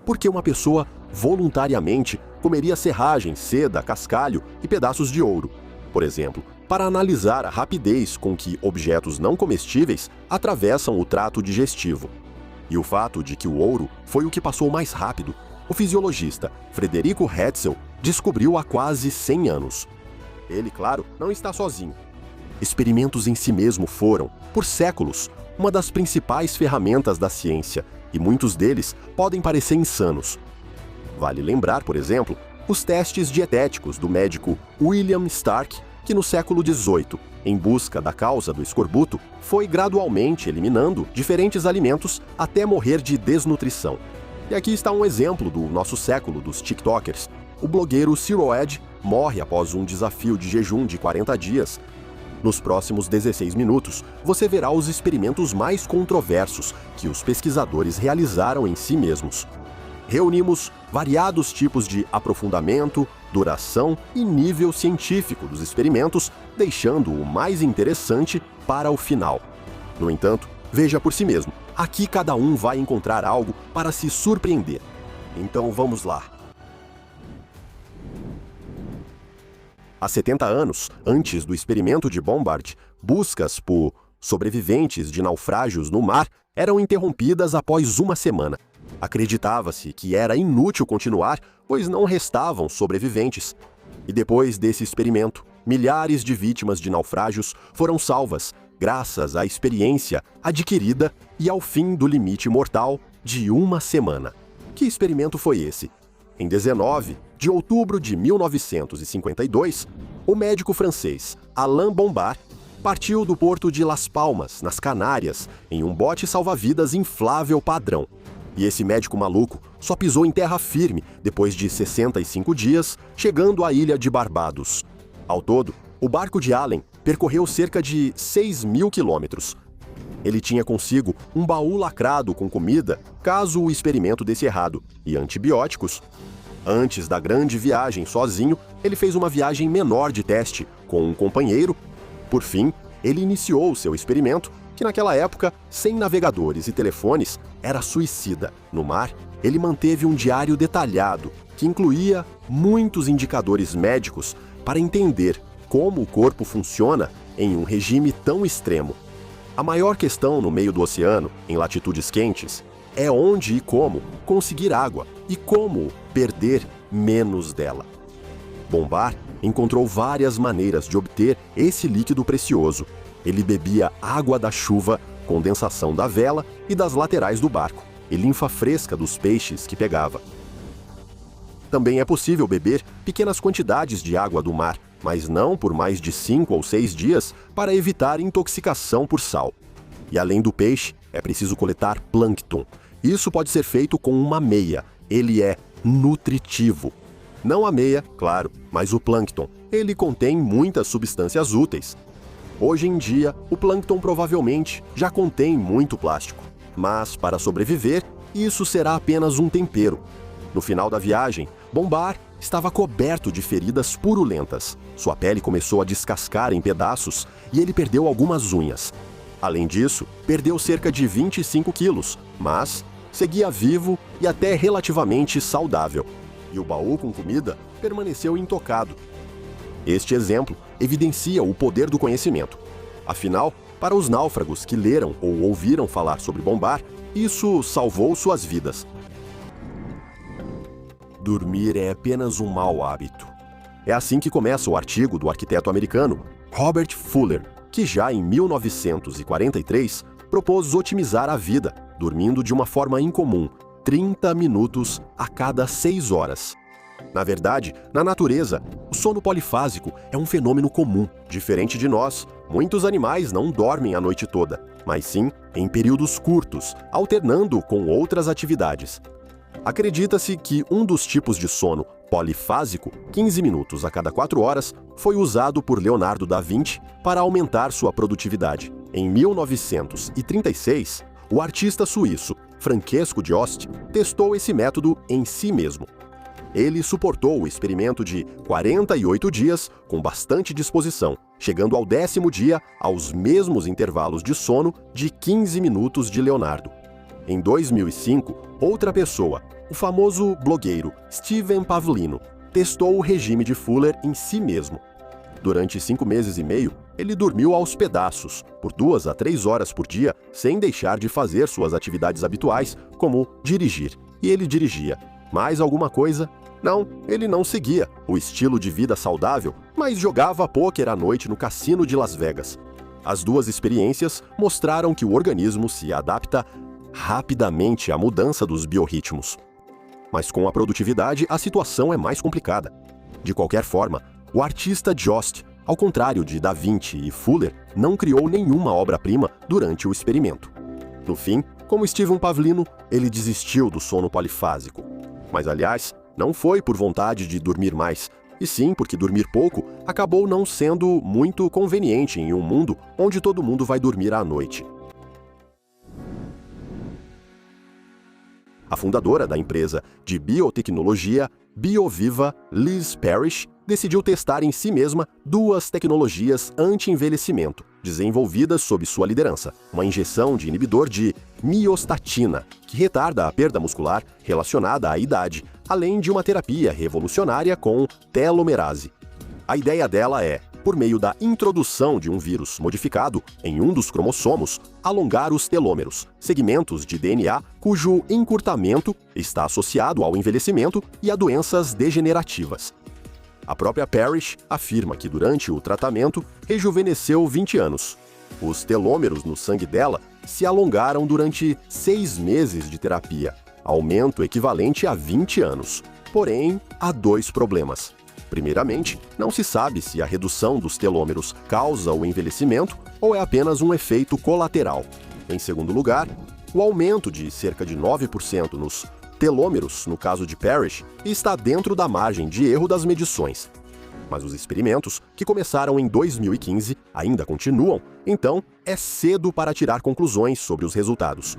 por que uma pessoa voluntariamente comeria serragem, seda, cascalho e pedaços de ouro. Por exemplo, para analisar a rapidez com que objetos não comestíveis atravessam o trato digestivo. E o fato de que o ouro foi o que passou mais rápido, o fisiologista Frederico Hetzel descobriu há quase 100 anos. Ele, claro, não está sozinho. Experimentos em si mesmo foram, por séculos, uma das principais ferramentas da ciência, e muitos deles podem parecer insanos. Vale lembrar, por exemplo, os testes dietéticos do médico William Stark, que no século XVIII, em busca da causa do escorbuto, foi gradualmente eliminando diferentes alimentos até morrer de desnutrição. E aqui está um exemplo do nosso século dos TikTokers. O blogueiro Zeroed morre após um desafio de jejum de 40 dias. Nos próximos 16 minutos, você verá os experimentos mais controversos que os pesquisadores realizaram em si mesmos. Reunimos variados tipos de aprofundamento, duração e nível científico dos experimentos, deixando o mais interessante para o final. No entanto, veja por si mesmo. Aqui cada um vai encontrar algo para se surpreender. Então vamos lá. Há 70 anos, antes do experimento de Bombard, buscas por sobreviventes de naufrágios no mar eram interrompidas após uma semana. Acreditava-se que era inútil continuar, pois não restavam sobreviventes. E depois desse experimento, milhares de vítimas de naufrágios foram salvas, graças à experiência adquirida e ao fim do limite mortal de uma semana. Que experimento foi esse? Em 19 de outubro de 1952, o médico francês Alain Bombard partiu do porto de Las Palmas, nas Canárias, em um bote salva-vidas inflável padrão. E esse médico maluco só pisou em terra firme depois de 65 dias, chegando à ilha de Barbados. Ao todo, o barco de Allen percorreu cerca de 6.000 quilômetros. Ele tinha consigo um baú lacrado com comida, caso o experimento desse errado, e antibióticos. Antes da grande viagem sozinho, ele fez uma viagem menor de teste com um companheiro. Por fim, ele iniciou seu experimento, que naquela época, sem navegadores e telefones, era suicida. No mar, ele manteve um diário detalhado, que incluía muitos indicadores médicos para entender como o corpo funciona em um regime tão extremo. A maior questão no meio do oceano, em latitudes quentes, é onde e como conseguir água e como perder menos dela. Bombard encontrou várias maneiras de obter esse líquido precioso. Ele bebia água da chuva, condensação da vela e das laterais do barco, e linfa fresca dos peixes que pegava. Também é possível beber pequenas quantidades de água do mar, mas não por mais de 5 ou 6 dias para evitar intoxicação por sal. E além do peixe, é preciso coletar plâncton. Isso pode ser feito com uma meia. Ele é nutritivo. Não a meia, claro, mas o plâncton. Ele contém muitas substâncias úteis. Hoje em dia, o plâncton provavelmente já contém muito plástico. Mas, para sobreviver, isso será apenas um tempero. No final da viagem, Bombard estava coberto de feridas purulentas. Sua pele começou a descascar em pedaços e ele perdeu algumas unhas. Além disso, perdeu cerca de 25 quilos, mas seguia vivo e até relativamente saudável. E o baú com comida permaneceu intocado. Este exemplo evidencia o poder do conhecimento. Afinal, para os náufragos que leram ou ouviram falar sobre Bombard, isso salvou suas vidas. Dormir é apenas um mau hábito. É assim que começa o artigo do arquiteto americano Robert Fuller, que já em 1943 propôs otimizar a vida, dormindo de uma forma incomum, 30 minutos a cada 6 horas. Na verdade, na natureza, o sono polifásico é um fenômeno comum. Diferente de nós, muitos animais não dormem a noite toda, mas sim em períodos curtos, alternando com outras atividades. Acredita-se que um dos tipos de sono polifásico, 15 minutos a cada 4 horas, foi usado por Leonardo da Vinci para aumentar sua produtividade. Em 1936, o artista suíço Francesco de Host testou esse método em si mesmo. Ele suportou o experimento de 48 dias com bastante disposição, chegando ao 10º dia aos mesmos intervalos de sono de 15 minutos de Leonardo. Em 2005, outra pessoa, o famoso blogueiro Steven Pavlino, testou o regime de Fuller em si mesmo. Durante 5 meses e meio, ele dormiu aos pedaços, por 2 a 3 horas por dia, sem deixar de fazer suas atividades habituais, como dirigir. E ele dirigia. Mais alguma coisa? Não, ele não seguia o estilo de vida saudável, mas jogava pôquer à noite no cassino de Las Vegas. As 2 experiências mostraram que o organismo se adapta rapidamente à mudança dos biorritmos. Mas com a produtividade, a situação é mais complicada. De qualquer forma, o artista Jost, ao contrário de Da Vinci e Fuller, não criou nenhuma obra-prima durante o experimento. No fim, como Steven Pavlino, ele desistiu do sono polifásico. Mas, aliás, não foi por vontade de dormir mais, e sim porque dormir pouco acabou não sendo muito conveniente em um mundo onde todo mundo vai dormir à noite. A fundadora da empresa de biotecnologia BioViva, Liz Parrish, decidiu testar em si mesma 2 tecnologias anti-envelhecimento, desenvolvidas sob sua liderança. Uma injeção de inibidor de miostatina, que retarda a perda muscular relacionada à idade, além de uma terapia revolucionária com telomerase. A ideia dela é, por meio da introdução de um vírus modificado em um dos cromossomos, alongar os telômeros, segmentos de DNA cujo encurtamento está associado ao envelhecimento e a doenças degenerativas. A própria Parrish afirma que durante o tratamento rejuvenesceu 20 anos. Os telômeros no sangue dela se alongaram durante 6 meses de terapia, aumento equivalente a 20 anos. Porém, há 2 problemas. Primeiramente, não se sabe se a redução dos telômeros causa o envelhecimento ou é apenas um efeito colateral. Em segundo lugar, o aumento de cerca de 9% nos telômeros, no caso de Parrish, está dentro da margem de erro das medições. Mas os experimentos, que começaram em 2015, ainda continuam, então é cedo para tirar conclusões sobre os resultados.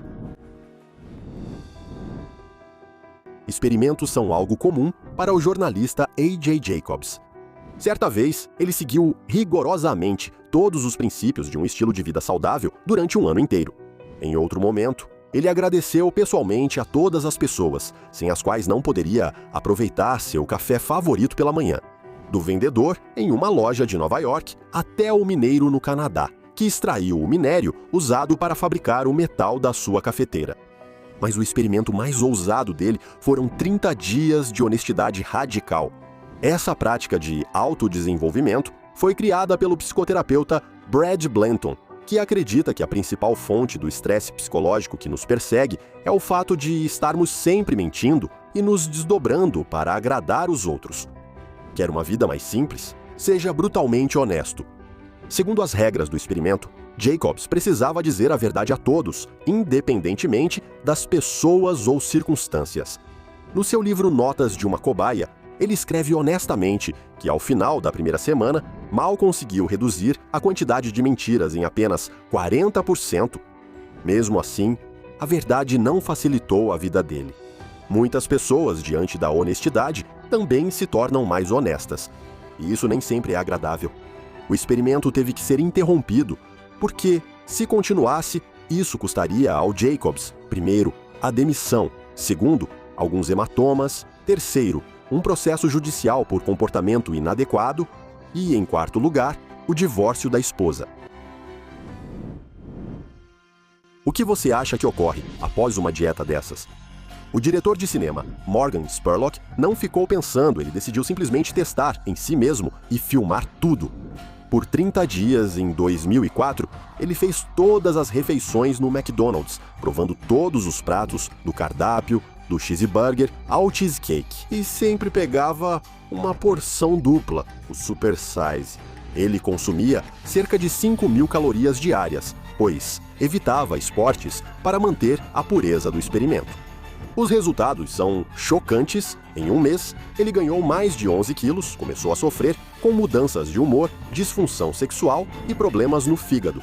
Experimentos são algo comum para o jornalista A.J. Jacobs. Certa vez, ele seguiu rigorosamente todos os princípios de um estilo de vida saudável durante um ano inteiro. Em outro momento, ele agradeceu pessoalmente a todas as pessoas, sem as quais não poderia aproveitar seu café favorito pela manhã. Do vendedor em uma loja de Nova York até o mineiro no Canadá, que extraiu o minério usado para fabricar o metal da sua cafeteira. Mas o experimento mais ousado dele foram 30 dias de honestidade radical. Essa prática de autodesenvolvimento foi criada pelo psicoterapeuta Brad Blanton, que acredita que a principal fonte do estresse psicológico que nos persegue é o fato de estarmos sempre mentindo e nos desdobrando para agradar os outros. Quer uma vida mais simples? Seja brutalmente honesto. Segundo as regras do experimento, Jacobs precisava dizer a verdade a todos, independentemente das pessoas ou circunstâncias. No seu livro Notas de uma Cobaia, ele escreve honestamente que, ao final da primeira semana, mal conseguiu reduzir a quantidade de mentiras em apenas 40%. Mesmo assim, a verdade não facilitou a vida dele. Muitas pessoas, diante da honestidade, também se tornam mais honestas. E isso nem sempre é agradável. O experimento teve que ser interrompido, porque, se continuasse, isso custaria ao Jacobs, primeiro, a demissão, segundo, alguns hematomas, terceiro, um processo judicial por comportamento inadequado e, em quarto lugar, o divórcio da esposa. O que você acha que ocorre após uma dieta dessas? O diretor de cinema, Morgan Spurlock, não ficou pensando, ele decidiu simplesmente testar em si mesmo e filmar tudo. Por 30 dias, em 2004, ele fez todas as refeições no McDonald's, provando todos os pratos do cardápio, do cheeseburger ao cheesecake. E sempre pegava uma porção dupla, o super size. Ele consumia cerca de 5.000 calorias diárias, pois evitava esportes para manter a pureza do experimento. Os resultados são chocantes. Em um mês, ele ganhou mais de 11 quilos, começou a sofrer com mudanças de humor, disfunção sexual e problemas no fígado.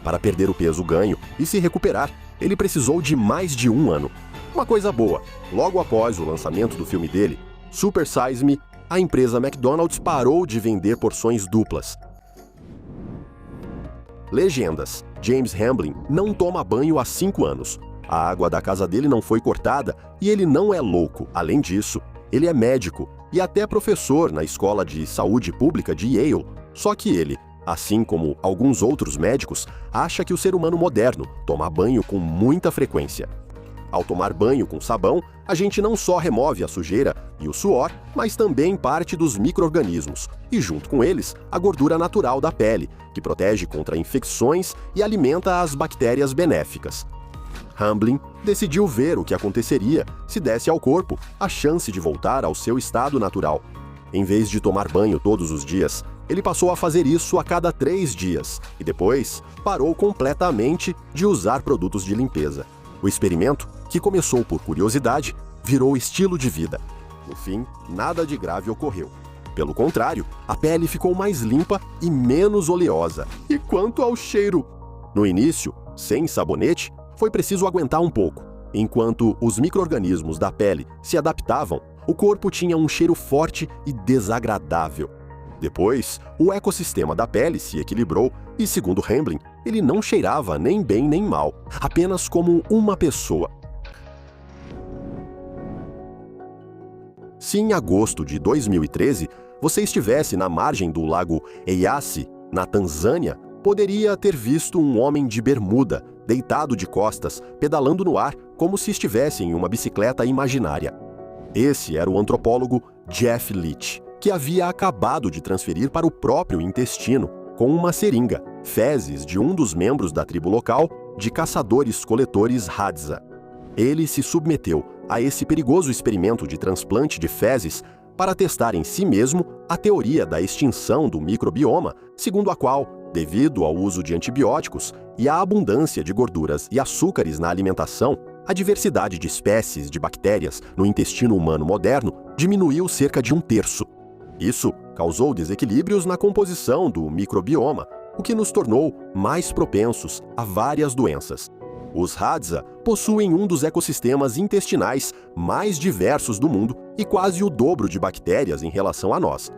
Para perder o peso ganho e se recuperar, ele precisou de mais de um ano. Uma coisa boa, logo após o lançamento do filme dele, Super Size Me, a empresa McDonald's parou de vender porções duplas. Legendas: James Hamblin não toma banho há 5 anos. A água da casa dele não foi cortada e ele não é louco. Além disso, ele é médico e até professor na Escola de Saúde Pública de Yale. Só que ele, assim como alguns outros médicos, acha que o ser humano moderno toma banho com muita frequência. Ao tomar banho com sabão, a gente não só remove a sujeira e o suor, mas também parte dos micro-organismos, e junto com eles, a gordura natural da pele, que protege contra infecções e alimenta as bactérias benéficas. Hamblin decidiu ver o que aconteceria se desse ao corpo a chance de voltar ao seu estado natural. Em vez de tomar banho todos os dias, ele passou a fazer isso a cada 3 dias, e depois parou completamente de usar produtos de limpeza. O experimento, que começou por curiosidade, virou estilo de vida. No fim, nada de grave ocorreu. Pelo contrário, a pele ficou mais limpa e menos oleosa. E quanto ao cheiro? No início, sem sabonete, foi preciso aguentar um pouco. Enquanto os micro-organismos da pele se adaptavam, o corpo tinha um cheiro forte e desagradável. Depois, o ecossistema da pele se equilibrou e, segundo Hamblin, ele não cheirava nem bem nem mal, apenas como uma pessoa. Se em agosto de 2013 você estivesse na margem do lago Eyasi, na Tanzânia, poderia ter visto um homem de bermuda, deitado de costas, pedalando no ar como se estivesse em uma bicicleta imaginária. Esse era o antropólogo Jeff Leach, que havia acabado de transferir para o próprio intestino, com uma seringa, fezes de um dos membros da tribo local de caçadores-coletores Hadza. Ele se submeteu a esse perigoso experimento de transplante de fezes para testar em si mesmo a teoria da extinção do microbioma, segundo a qual, devido ao uso de antibióticos e à abundância de gorduras e açúcares na alimentação, a diversidade de espécies de bactérias no intestino humano moderno diminuiu cerca de 1/3. Isso causou desequilíbrios na composição do microbioma, o que nos tornou mais propensos a várias doenças. Os Hadza possuem um dos ecossistemas intestinais mais diversos do mundo e quase o dobro de bactérias em relação a nós.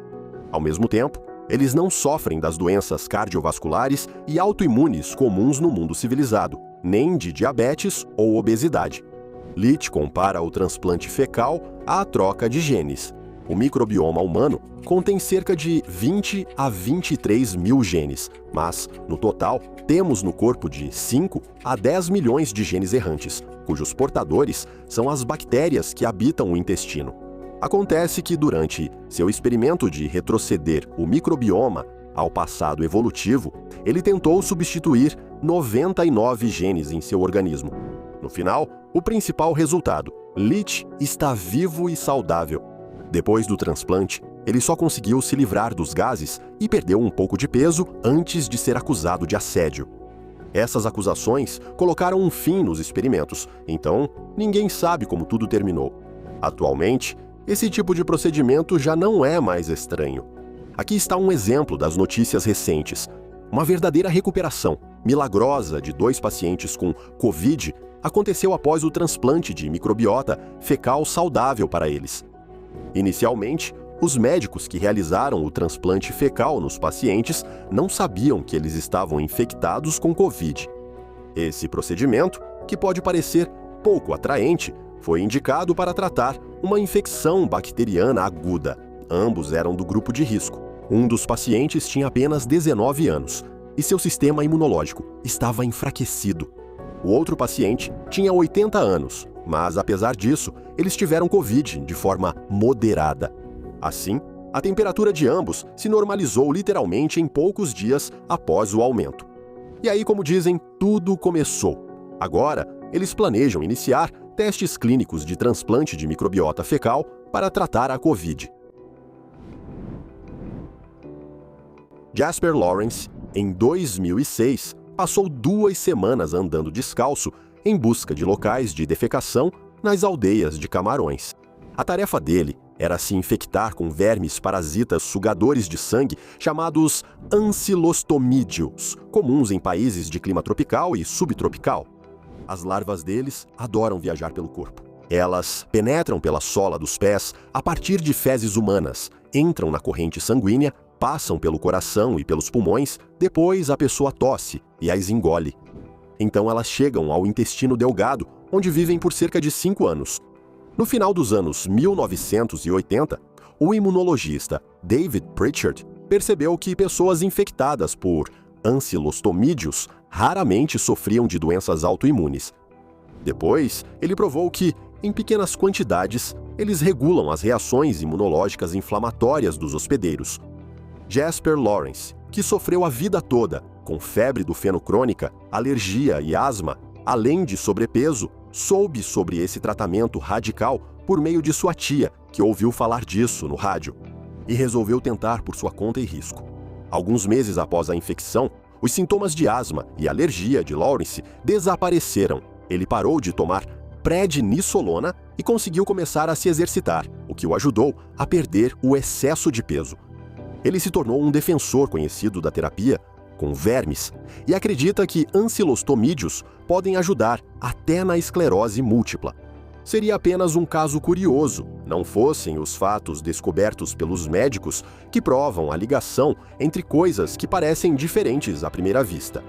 Ao mesmo tempo, eles não sofrem das doenças cardiovasculares e autoimunes comuns no mundo civilizado, nem de diabetes ou obesidade. Leach compara o transplante fecal à troca de genes. O microbioma humano contém cerca de 20 a 23 mil genes, mas, no total, temos no corpo de 5 a 10 milhões de genes errantes, cujos portadores são as bactérias que habitam o intestino. Acontece que, durante seu experimento de retroceder o microbioma ao passado evolutivo, ele tentou substituir 99 genes em seu organismo. No final, o principal resultado: Leach está vivo e saudável. Depois do transplante, ele só conseguiu se livrar dos gases e perdeu um pouco de peso antes de ser acusado de assédio. Essas acusações colocaram um fim nos experimentos, então ninguém sabe como tudo terminou. Atualmente, esse tipo de procedimento já não é mais estranho. Aqui está um exemplo das notícias recentes. Uma verdadeira recuperação milagrosa de 2 pacientes com Covid aconteceu após o transplante de microbiota fecal saudável para eles. Inicialmente, os médicos que realizaram o transplante fecal nos pacientes não sabiam que eles estavam infectados com Covid. Esse procedimento, que pode parecer pouco atraente, foi indicado para tratar uma infecção bacteriana aguda. Ambos eram do grupo de risco. Um dos pacientes tinha apenas 19 anos e seu sistema imunológico estava enfraquecido. O outro paciente tinha 80 anos, mas apesar disso, eles tiveram Covid de forma moderada. Assim, a temperatura de ambos se normalizou literalmente em poucos dias após o aumento. E aí, como dizem, tudo começou. Agora, eles planejam iniciar testes clínicos de transplante de microbiota fecal para tratar a Covid. Jasper Lawrence, em 2006, passou 2 semanas andando descalço em busca de locais de defecação nas aldeias de Camarões. A tarefa dele era se infectar com vermes parasitas sugadores de sangue chamados ancilostomídeos, comuns em países de clima tropical e subtropical. As larvas deles adoram viajar pelo corpo. Elas penetram pela sola dos pés a partir de fezes humanas, entram na corrente sanguínea, passam pelo coração e pelos pulmões, depois a pessoa tosse e as engole. Então elas chegam ao intestino delgado, onde vivem por cerca de 5 anos. No final dos anos 1980, o imunologista David Pritchard percebeu que pessoas infectadas por ancilostomídeos raramente sofriam de doenças autoimunes. Depois, ele provou que, em pequenas quantidades, eles regulam as reações imunológicas inflamatórias dos hospedeiros. Jasper Lawrence, que sofreu a vida toda com febre do feno crônica, alergia e asma, além de sobrepeso, soube sobre esse tratamento radical por meio de sua tia, que ouviu falar disso no rádio, e resolveu tentar por sua conta e risco. Alguns meses após a infecção, os sintomas de asma e alergia de Lawrence desapareceram. Ele parou de tomar prednisolona e conseguiu começar a se exercitar, o que o ajudou a perder o excesso de peso. Ele se tornou um defensor conhecido da terapia com vermes e acredita que ancilostomídeos podem ajudar até na esclerose múltipla. Seria apenas um caso curioso, não fossem os fatos descobertos pelos médicos que provam a ligação entre coisas que parecem diferentes à primeira vista.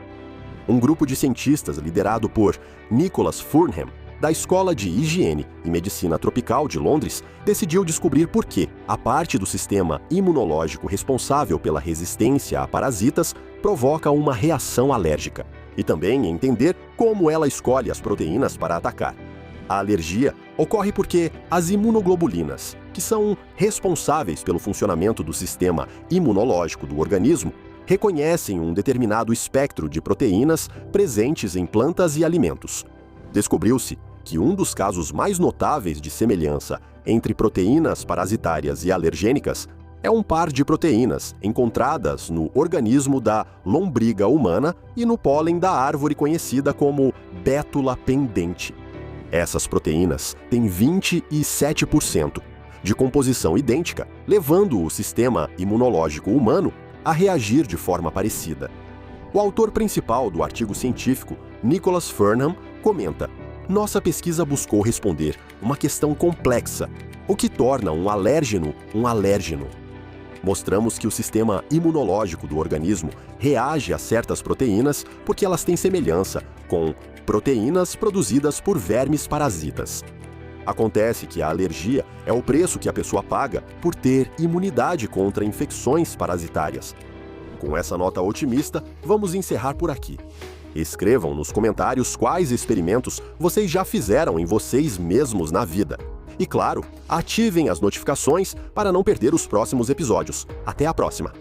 Um grupo de cientistas liderado por Nicholas Furnham, da Escola de Higiene e Medicina Tropical de Londres, decidiu descobrir por que a parte do sistema imunológico responsável pela resistência a parasitas provoca uma reação alérgica, e também entender como ela escolhe as proteínas para atacar. A alergia ocorre porque as imunoglobulinas, que são responsáveis pelo funcionamento do sistema imunológico do organismo, reconhecem um determinado espectro de proteínas presentes em plantas e alimentos. Descobriu-se que um dos casos mais notáveis de semelhança entre proteínas parasitárias e alergênicas é um par de proteínas encontradas no organismo da lombriga humana e no pólen da árvore conhecida como bétula pendente. Essas proteínas têm 27% de composição idêntica, levando o sistema imunológico humano a reagir de forma parecida. O autor principal do artigo científico, Nicholas Furnham, comenta: nossa pesquisa buscou responder uma questão complexa: o que torna um alérgeno um alérgeno? Mostramos que o sistema imunológico do organismo reage a certas proteínas porque elas têm semelhança com proteínas produzidas por vermes parasitas. Acontece que a alergia é o preço que a pessoa paga por ter imunidade contra infecções parasitárias. Com essa nota otimista, vamos encerrar por aqui. Escrevam nos comentários quais experimentos vocês já fizeram em vocês mesmos na vida. E claro, ativem as notificações para não perder os próximos episódios. Até a próxima!